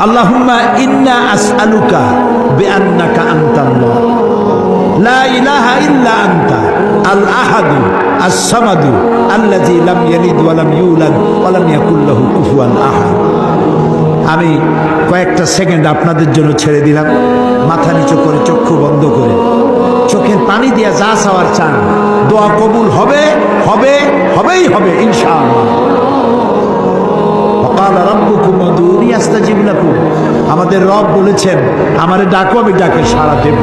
আল্লাহুম্মা ইন্না আসআলুকা বিআন্নাকা আনতাল্লাহ লা ইলাহা ইল্লা আনতা আল আহাদু আস-সামাদু আল্লাযী লাম ইয়ালিদ ওয়া লাম ইউলাদ ওয়া লাম ইয়াকুল লাহু কুফুয়ান আহাদ। আমি কয়েকটা সেকেন্ড আপনাদের জন্য ছেড়ে দিলাম। মাথা নিচু করে, চক্ষু বন্ধ করে, চোখের পানি দিয়ে যা চাওয়ার চান, দোয়া কবুল হবে, হবে, হবেই হবে ইনশাআল্লাহ। ওয়াকালা রাব্বুকুম উদউনি আস্তাজিব লাকুম। আমাদের রব বলেছেন, আমারে ডাকো, আমি ডাকে সাড়া দেব।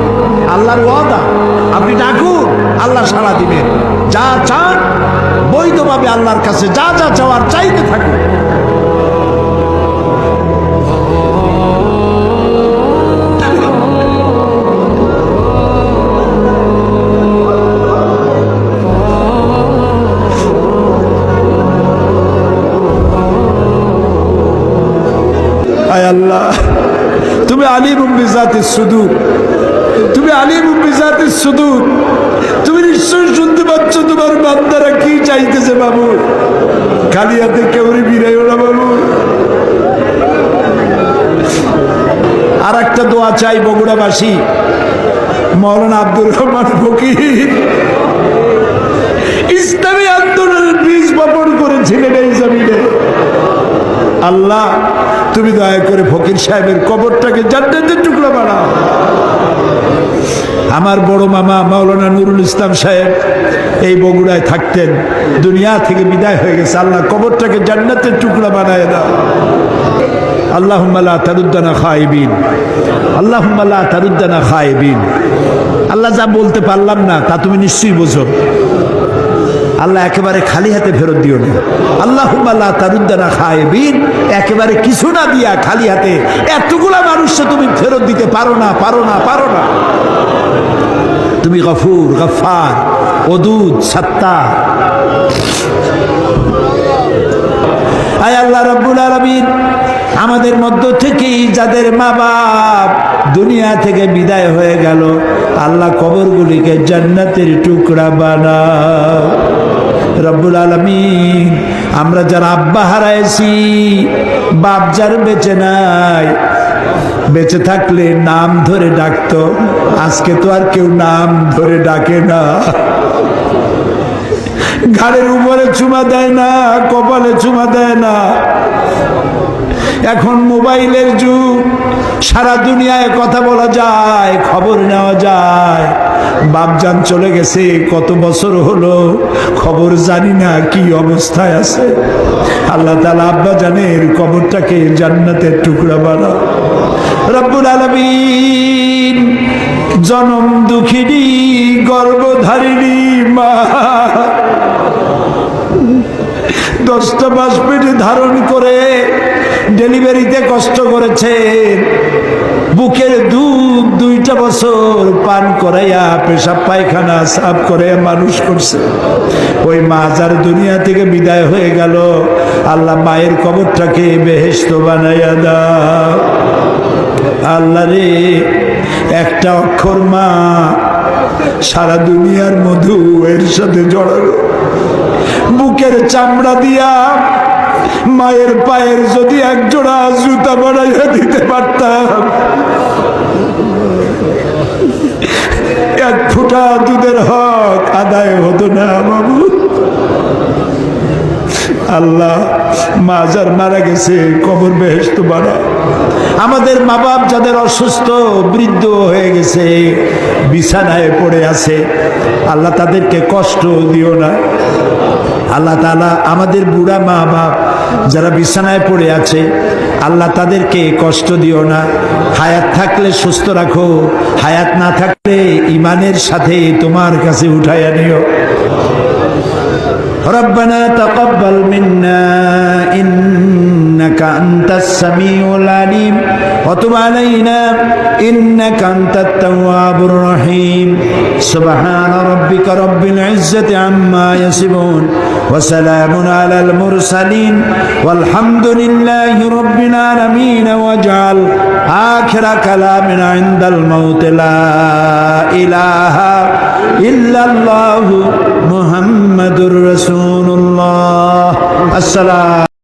আল্লাহর ওয়াদা, আপনি ডাকুন, আল্লাহ সাড়া দিবেন। যা চান বৈধভাবে আল্লাহর কাছে যা যা চাওয়ার চাইতে থাকুন। আল্লাহ, তুমি আলিমুম বিজাতিস সুদূর, তুমি আলিমুম বিজাতিস সুদূর। তুমি নিশ্চয়ই শুনতে পাচ্ছ তোমার বান্দারা কি চাইতেছে বাবু। খালি হাতে কেউ বিরাইও না বাবু। আর একটা দোয়া চাই বগুড়াবাসী, মাওলানা আব্দুর রহমান ফকির ইসলামী আন্দোলনের বীজ বপন করেছিলেন এই জমিনে। আল্লাহ, তুমি দয়া করে ফকির সাহেবের কবরটাকে জান্নাতের টুকরা বানাও। আমার বড় মামা মাওলানা নুরুল ইসলাম সাহেব এই বগুড়ায় থাকতেন, দুনিয়া থেকে বিদায় হয়ে গেছে। আল্লাহ, কবরটাকে জান্নাতের টুকরা বানায় দাও। আল্লাহুম্মা লা তারুদ্দানা খায়বিন, আল্লাহুম্মা লা তারুদ্দানা খায়বিন। আল্লাহ, যা বলতে পারলাম না তা তুমি নিশ্চয়ই বোঝো। আল্লাহ, একেবারে খালি হাতে ফেরত দিও না। আল্লাহুম্মা লা তারুদ্দানা খায়বিন, একেবারে কিছু না দিয়া খালি হাতে এতগুলা মানুষকে তুমি ফেরত দিতে পারো না, পারো না, পারো না। তুমি গফুর, গফফার, ওদুদ, সাত্তার। আয় আল্লাহ রাব্বুল আলামিন, আমাদের মধ্য থেকেই যাদের মা বাপ দুনিয়া থেকে বিদায় হয়ে গেল, আল্লাহ কবরগুলিকে জান্নাতের টুকরা বানাও রব্বুল আলামিন। আমরা যারা আব্বা হারাইছি, বাপ যার বেঁচে নাই, বেঁচে থাকলে নাম ধরে ডাকতো, আজকে তো আর কেউ নাম ধরে ডাকে না। ঘাড়ের উপরে চুমা দেয় না, কপালে চুমা দেয় না। এখন মোবাইলের যুগ, সারা দুনিয়ায় কথা বলা যায়, খবর নেওয়া যায়। বাপজান চলে গেছে, কত বছর হলো, খবর জানি না কি অবস্থায় আছে। আল্লাহ তাআলা আব্বা জানের কবরটাকে জান্নাতের টুকরা বানাও রব্বুল আলামিন। জনম দুঃখিনী গর্ভধারিণী মা 10টা মাস পেটে ধারণ করে ডেলিভারিতে কষ্ট করেছেন, বুকের দুধ 2টা বছর পান করাইয়া পেশাব পায়খানা সাফ করে মানুষ করছে। ওই মা যার দুনিয়া থেকে বিদায় হয়ে গেল, আল্লাহ মায়ের কবরটাকে বেহেশত বানাইয়া দাও। আল্লাহ রে, একটা অক্ষর মা সারা দুনিয়ার মধু এর সাথে জড়ালো। বুকের চামড়া দিয়া মায়ের পায়ের যদি এক জোড়া জুতা বানাইয়া দিতে পারতাম, এক ফুটা দুধের হক আদায় হতো না বাবু। আল্লাহ, মা যার মারা গেছে কবর বেহেশত বানাও। আমাদের মা বাপ যাদের অসুস্থ, বৃদ্ধ হয়ে গেছে, বিছানায় পড়ে আছে, আল্লাহ তাদেরকে কষ্ট দিও না। আল্লাহ তাআলা আমাদের বুড়া মা বাপ যারা বিছানায় পড়ে আছে, আল্লাহ তাদেরকে কষ্ট দিও না। হায়াত থাকলে সুস্থ রাখো, হায়াত না থাকলে ঈমানের সাথে তোমার কাছে উঠাইয়া নিও। ربنا تقبل منا إنك أنت السميع العليم وتب علينا إنك أنت التواب الرحيم سبحان ربك رب العزة عما يصفون وسلام على المرسلين والحمد لله رب العالمين واجعل آخر كلامنا عند الموت لا إله إلا الله محمد رسول الله السلام